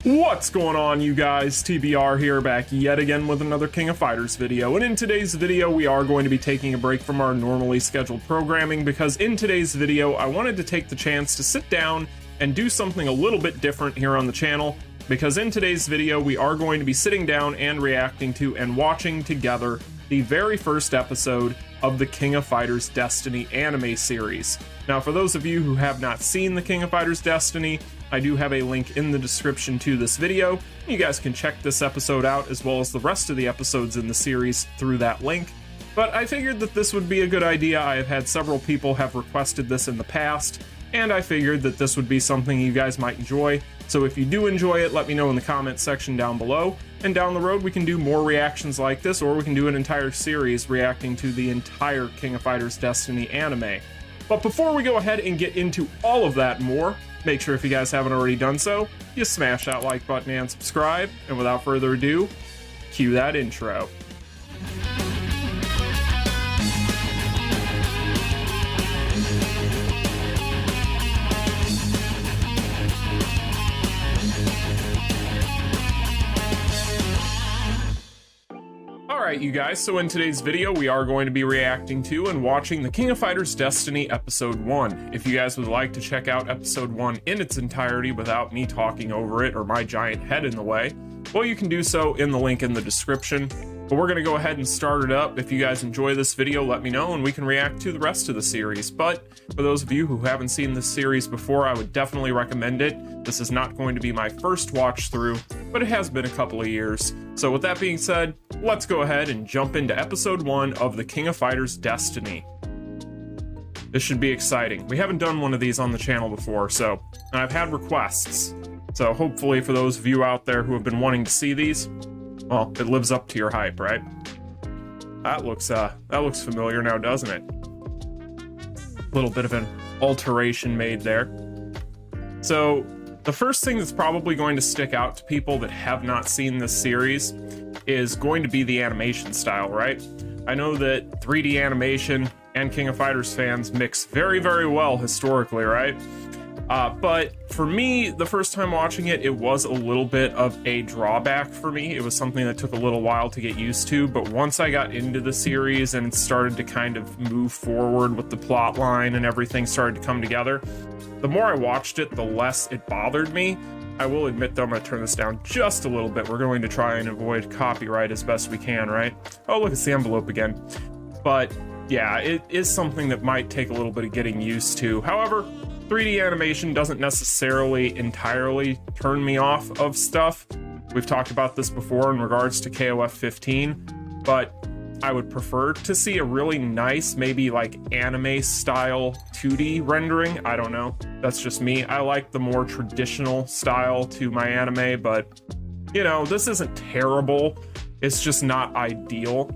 What's going on, you guys? TBR here, back yet again with another King of Fighters video, and in today's video we are going to be taking a break from our normally scheduled programming because in today's video I wanted to take the chance to sit down and do something a little bit different here on the channel, because in today's video we are going to be sitting down and reacting to and watching together the very first episode of the King of Fighters Destiny anime series. Now, for those of you who have not seen the King of Fighters Destiny, I do have a link in the description to this video. You guys can check this episode out as well as the rest of the episodes in the series through that link. But I figured that this would be a good idea. I have had several people have requested this in the past, and I figured that this would be something you guys might enjoy. So if you do enjoy it, let me know in the comment section down below. And down the road we can do more reactions like this, or we can do an entire series reacting to the entire King of Fighters Destiny anime. But before we go ahead and get into all of that and more, make sure if you guys haven't already done so, you smash that like button and subscribe. And without further ado, cue that intro. Alright, you guys, so in today's video we are going to be reacting to and watching the King of Fighters Destiny Episode 1. If you guys would like to check out Episode 1 in its entirety without me talking over it or my giant head in the way, well, you can do so in the link in the description. But we're going to go ahead and start it up. If you guys enjoy this video, let me know and we can react to the rest of the series. But for those of you who haven't seen this series before, I would definitely recommend it. This is not going to be my first watch through, but it has been a couple of years. So with that being said, let's go ahead and jump into Episode 1 of the King of Fighters Destiny. This should be exciting. We haven't done one of these on the channel before, and I've had requests. So hopefully for those of you out there who have been wanting to see these, well, it lives up to your hype, right? That looks familiar now, doesn't it? A little bit of an alteration made there. So the first thing that's probably going to stick out to people that have not seen this series is going to be the animation style, right? I know that 3D animation and King of Fighters fans mix very, very well historically, right? But for me, the first time watching it, it was a little bit of a drawback for me. It was something that took a little while to get used to, but once I got into the series and it started to kind of move forward with the plot line and everything started to come together, the more I watched it, the less it bothered me. I will admit though, I'm going to turn this down just a little bit. We're going to try and avoid copyright as best we can, right? Oh, look, it's the envelope again. But yeah, it is something that might take a little bit of getting used to. However, 3D animation doesn't necessarily entirely turn me off of stuff. We've talked about this before in regards to KOF 15, but I would prefer to see a really nice, maybe like anime style 2D rendering. I don't know. That's just me. I like the more traditional style to my anime, but you know, this isn't terrible. It's just not ideal.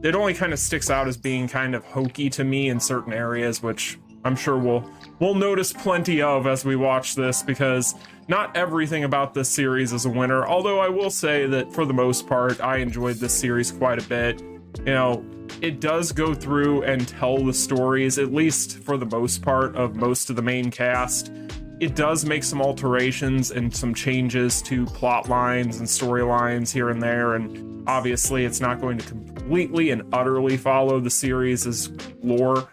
It only kind of sticks out as being kind of hokey to me in certain areas, which I'm sure we'll notice plenty of as we watch this, because not everything about this series is a winner. Although I will say that for the most part, I enjoyed this series quite a bit. You know, it does go through and tell the stories, at least for the most part, of most of the main cast. It does make some alterations and some changes to plot lines and storylines here and there, and obviously it's not going to completely and utterly follow the series' lore,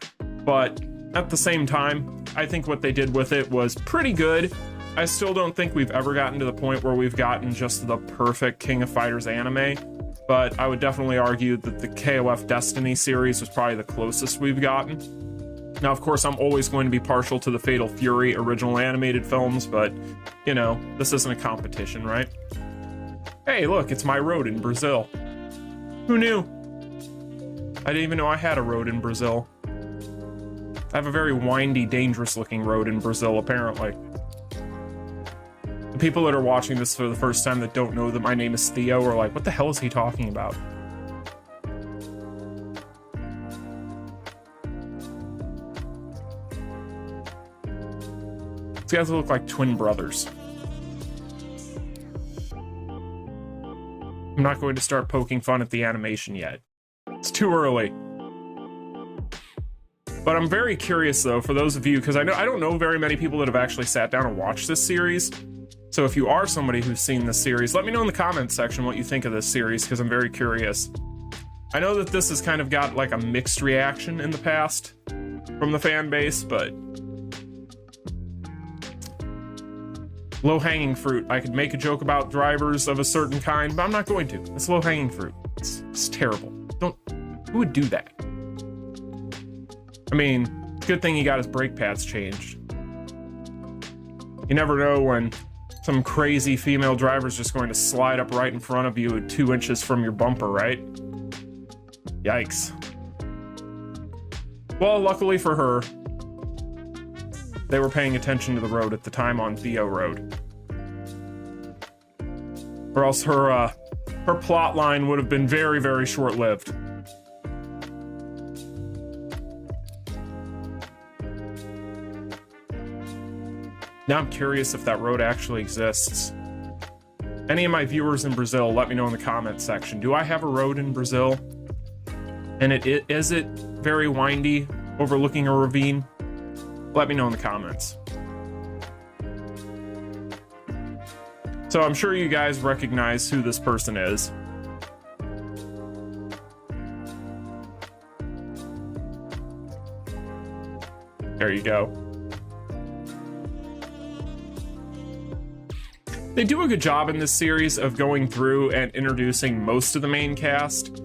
but at the same time, I think what they did with it was pretty good. I still don't think we've ever gotten to the point where we've gotten just the perfect King of Fighters anime, but I would definitely argue that the KOF Destiny series was probably the closest we've gotten. Now, of course, I'm always going to be partial to the Fatal Fury original animated films, but, you know, this isn't a competition, right? Hey, look, it's my road in Brazil. Who knew? I didn't even know I had a road in Brazil. I have a very windy, dangerous-looking road in Brazil, apparently. The people that are watching this for the first time that don't know that my name is Theo are like, what the hell is he talking about? These guys look like twin brothers. I'm not going to start poking fun at the animation yet. It's too early. But I'm very curious, though, for those of you, because I don't know very many people that have actually sat down and watched this series. So if you are somebody who's seen this series, let me know in the comments section what you think of this series, because I'm very curious. I know that this has kind of got like a mixed reaction in the past from the fan base, but low-hanging fruit. I could make a joke about drivers of a certain kind, but I'm not going to. It's low-hanging fruit. It's terrible. Who would do that? I mean, good thing he got his brake pads changed. You never know when some crazy female driver's just going to slide up right in front of you at 2 inches from your bumper, right? Yikes. Well, luckily for her, they were paying attention to the road at the time on Theo Road. Or else her plot line would have been very, very short-lived. Now I'm curious if that road actually exists. Any of my viewers in Brazil, let me know in the comments section. Do I have a road in Brazil? And is it very windy, overlooking a ravine? Let me know in the comments. So I'm sure you guys recognize who this person is. There you go. They do a good job in this series of going through and introducing most of the main cast.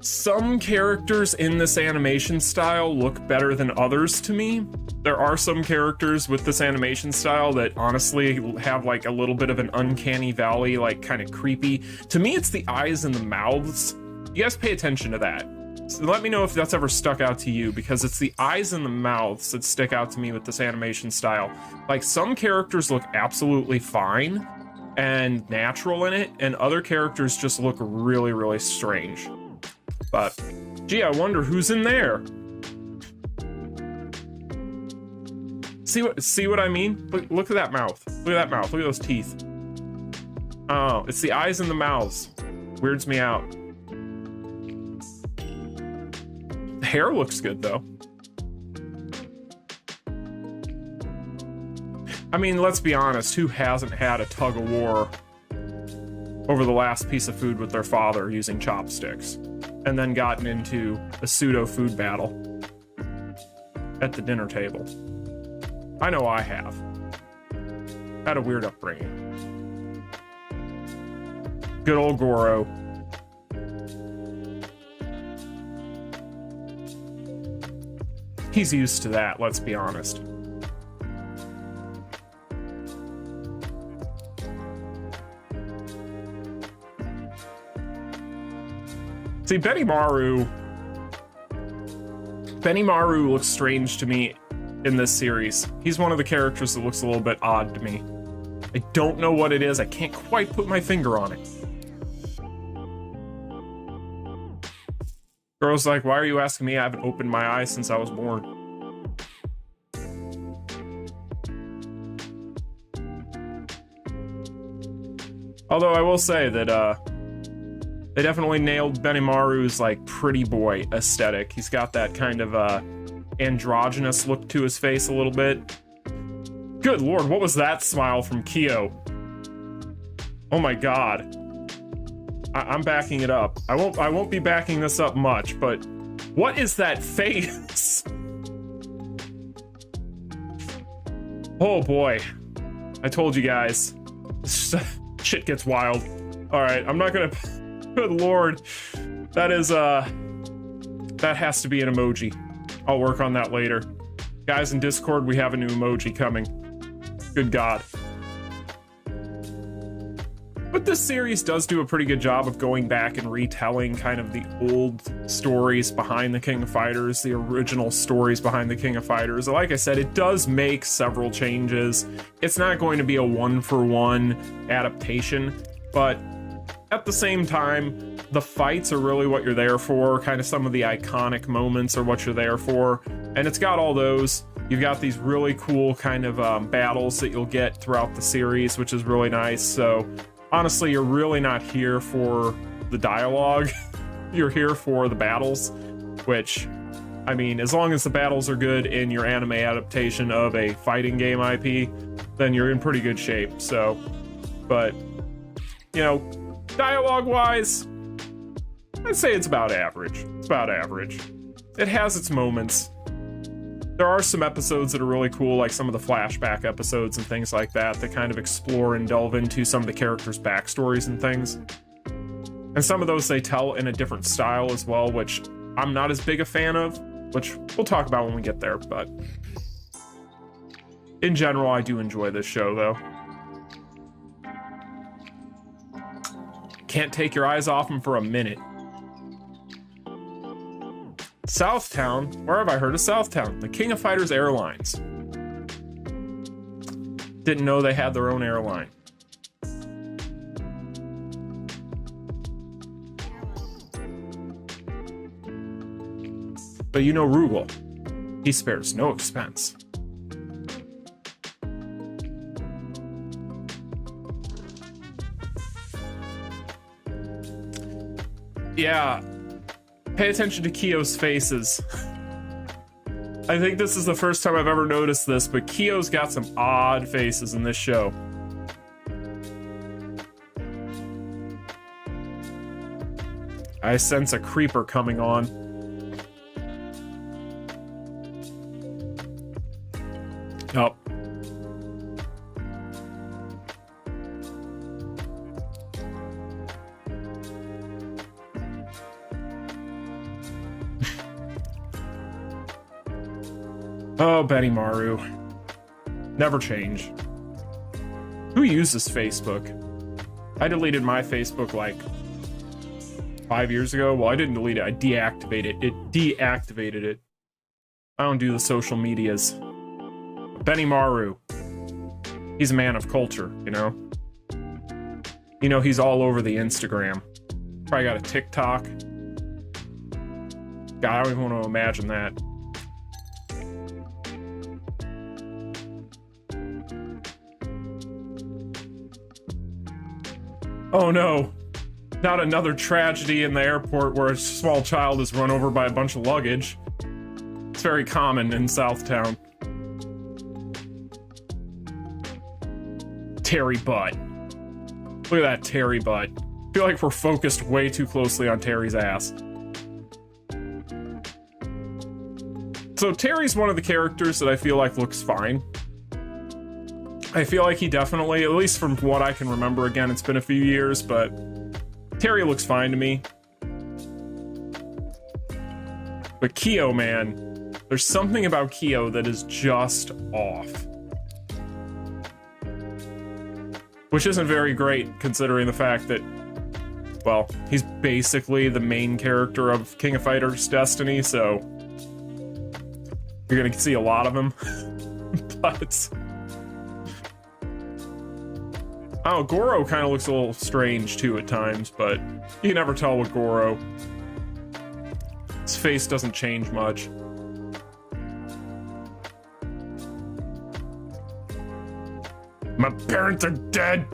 Some characters in this animation style look better than others to me. There are some characters with this animation style that honestly have like a little bit of an uncanny valley, like kind of creepy. To me, it's the eyes and the mouths. You guys pay attention to that. So let me know if that's ever stuck out to you, because it's the eyes and the mouths that stick out to me with this animation style. Like, some characters look absolutely fine and natural in it, and other characters just look really, really strange. But, gee, I wonder who's in there. See what I mean? Look at that mouth. Look at that mouth. Look at those teeth. Oh, it's the eyes and the mouths. Weirds me out. The hair looks good, though. I mean, let's be honest. Who hasn't had a tug-of-war over the last piece of food with their father using chopsticks, and then gotten into a pseudo-food battle at the dinner table? I know I have. Had a weird upbringing. Good old Goro. He's used to that, let's be honest. See, Benimaru looks strange to me in this series. He's one of the characters that looks a little bit odd to me. I don't know what it is. I can't quite put my finger on it. Girl's like, why are you asking me? I haven't opened my eyes since I was born. Although I will say that they definitely nailed Benimaru's like pretty boy aesthetic. He's got that kind of androgynous look to his face a little bit. Good lord, what was that smile from Kyo? Oh my god. I'm backing it up. I won't be backing this up much, but what is that face? Oh boy. I told you guys. Shit gets wild. Alright, I'm not gonna... Good lord. That is, that has to be an emoji. I'll work on that later. Guys in Discord, we have a new emoji coming. Good god. But this series does do a pretty good job of going back and retelling kind of the old stories behind the King of Fighters, the original stories behind the King of Fighters. Like I said, it does make several changes. It's not going to be a one-for-one adaptation, but at the same time, the fights are really what you're there for. Kind of some of the iconic moments are what you're there for. And it's got all those. You've got these really cool kind of battles that you'll get throughout the series, which is really nice. So honestly, you're really not here for the dialogue. You're here for the battles, which, I mean, as long as the battles are good in your anime adaptation of a fighting game IP, then you're in pretty good shape. So, but, you know, dialogue-wise, I'd say it's about average. It's about average. It has its moments. There are some episodes that are really cool, like some of the flashback episodes and things like that kind of explore and delve into some of the characters' backstories and things. And some of those they tell in a different style as well, which I'm not as big a fan of, which we'll talk about when we get there, but in general, I do enjoy this show, though. Can't take your eyes off him for a minute. Southtown? Where have I heard of Southtown? The King of Fighters Airlines. Didn't know they had their own airline. But you know Rugal. He spares no expense. Yeah, pay attention to Kyo's faces. I think this is the first time I've ever noticed this, but Kyo's got some odd faces in this show. I sense a creeper coming on. Nope. Oh, Betty Maru. Never change. Who uses Facebook? I deleted my Facebook like 5 years ago. Well, I didn't delete it. I deactivated it. It deactivated it. I don't do the social medias. Benny Maru. He's a man of culture, you know? You know, he's all over the Instagram. Probably got a TikTok. God, I don't even want to imagine that. Oh no, not another tragedy in the airport where a small child is run over by a bunch of luggage. It's very common in Southtown. Terry butt. Look at that Terry butt. I feel like we're focused way too closely on Terry's ass. So Terry's one of the characters that I feel like looks fine. I feel like he definitely, at least from what I can remember, again, it's been a few years, but Terry looks fine to me. But Kyo, man, there's something about Kyo that is just off. Which isn't very great, considering the fact that, well, he's basically the main character of King of Fighters Destiny, so you're gonna see a lot of him. But oh, Goro kind of looks a little strange too at times, but you can never tell with Goro. His face doesn't change much. My parents are dead!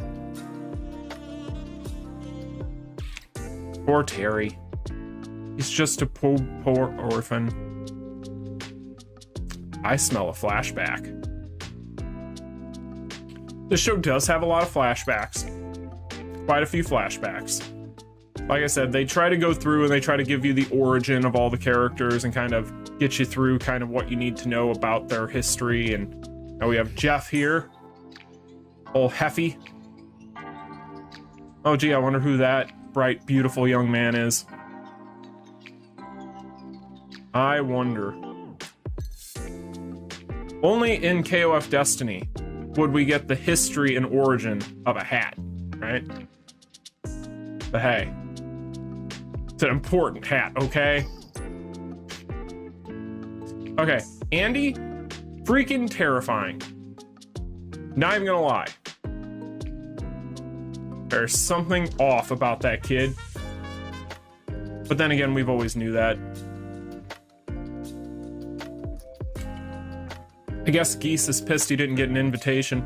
Poor Terry. He's just a poor orphan. I smell a flashback. This show does have a lot of flashbacks. Quite a few flashbacks. Like I said, they try to go through and they try to give you the origin of all the characters and kind of get you through kind of what you need to know about their history. And now we have Jeff here. Old Heffy. Oh gee, I wonder who that bright, beautiful young man is. I wonder. Only in KOF Destiny would we get the history and origin of a hat, right? But hey, it's an important hat, okay? Okay, Andy, freaking terrifying. Not even gonna lie. There's something off about that kid. But then again, we've always knew that. I guess Geese is pissed he didn't get an invitation.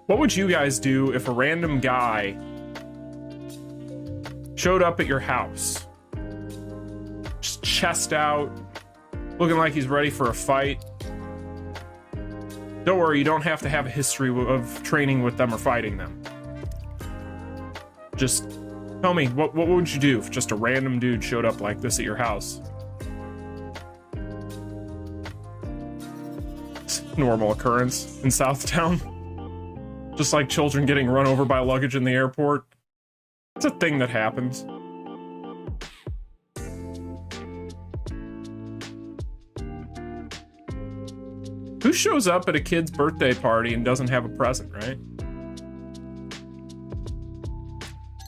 What would you guys do if a random guy showed up at your house chest out, looking like he's ready for a fight. Don't worry, you don't have to have a history of training with them or fighting them. Just tell me, what would you do if just a random dude showed up like this at your house? It's a normal occurrence in Southtown. Just like children getting run over by luggage in the airport. It's a thing that happens. Who shows up at a kid's birthday party and doesn't have a present, right?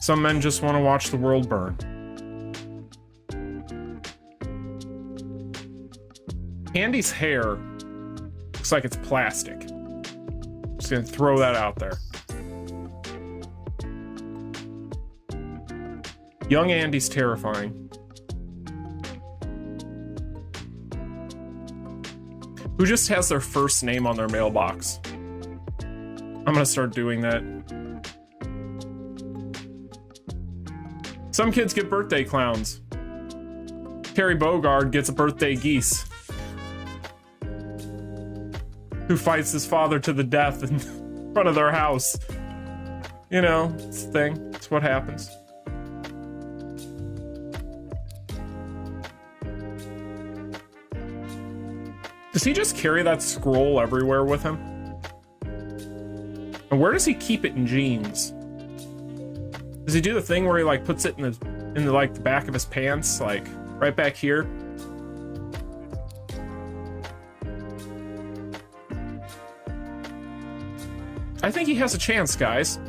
Some men just want to watch the world burn. Andy's hair looks like it's plastic. Just gonna throw that out there. Young Andy's terrifying. Who just has their first name on their mailbox? I'm gonna start doing that. Some kids get birthday clowns. Terry Bogard gets a birthday geese. Who fights his father to the death in front of their house. You know, it's a thing. It's what happens. Does he just carry that scroll everywhere with him? And where does he keep it in jeans? Does he do the thing where he like puts it in the like the back of his pants, like right back here? I think he has a chance, guys.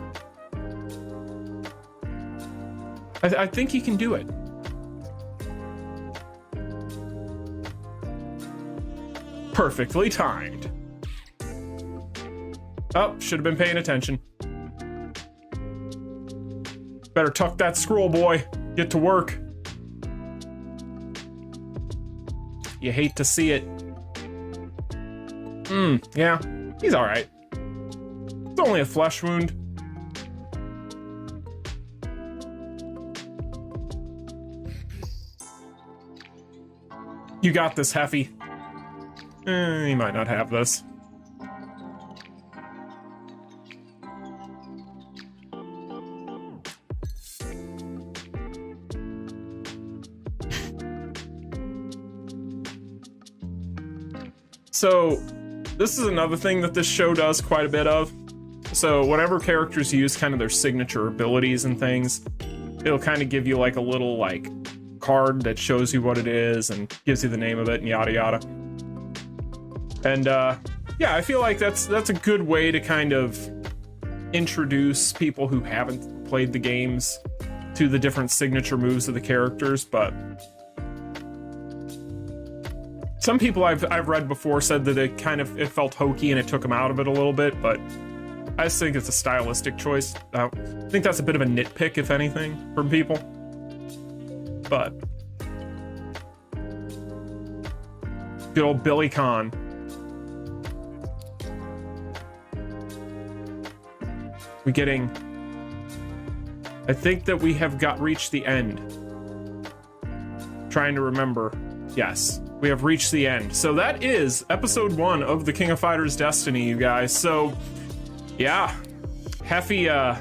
I think he can do it. Perfectly timed. Oh, should have been paying attention. Better tuck that scroll, boy. Get to work. You hate to see it. Yeah, he's all right. It's only a flesh wound. You got this, Heffy. He might not have this. So, this is another thing that this show does quite a bit of. So, whenever characters use kind of their signature abilities and things, it'll kind of give you like a little like card that shows you what it is and gives you the name of it and yada yada. And yeah, I feel like that's a good way to kind of introduce people who haven't played the games to the different signature moves of the characters, but some people I've read before said that it felt hokey and it took them out of it a little bit, but I just think it's a stylistic choice. I think that's a bit of a nitpick, if anything, from people. But good old Billy Conn. We're getting... I think that we have reached the end. Trying to remember. Yes, we have reached the end. So that is episode 1 of the King of Fighters Destiny, you guys. So, yeah. Heffy, I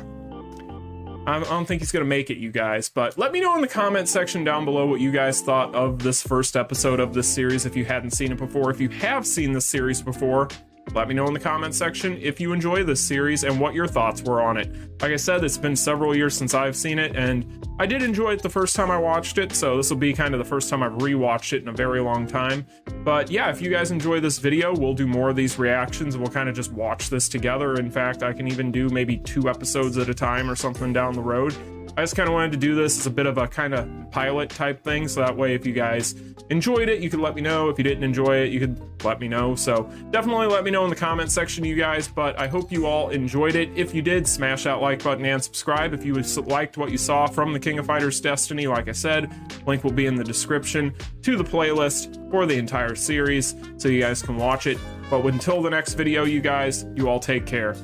don't think he's gonna make it, you guys. But let me know in the comment section down below what you guys thought of this first episode of this series if you hadn't seen it before. If you have seen this series before, let me know in the comment section if you enjoy this series and what your thoughts were on it. Like I said, it's been several years since I've seen it, and I did enjoy it the first time I watched it, so this will be kind of the first time I've rewatched it in a very long time. But yeah, if you guys enjoy this video, we'll do more of these reactions, and we'll kind of just watch this together. In fact, I can even do maybe 2 episodes at a time or something down the road. I just kind of wanted to do this as a bit of a kind of pilot type thing, so that way if you guys enjoyed it, you could let me know. If you didn't enjoy it, you could let me know. So definitely let me know in the comment section, you guys, but I hope you all enjoyed it. If you did, smash that like button and subscribe. If you liked what you saw from the King of Fighters Destiny, like I said, link will be in the description to the playlist for the entire series, so you guys can watch it. But until the next video, you guys, you all take care.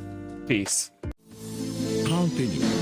Peace. Continue.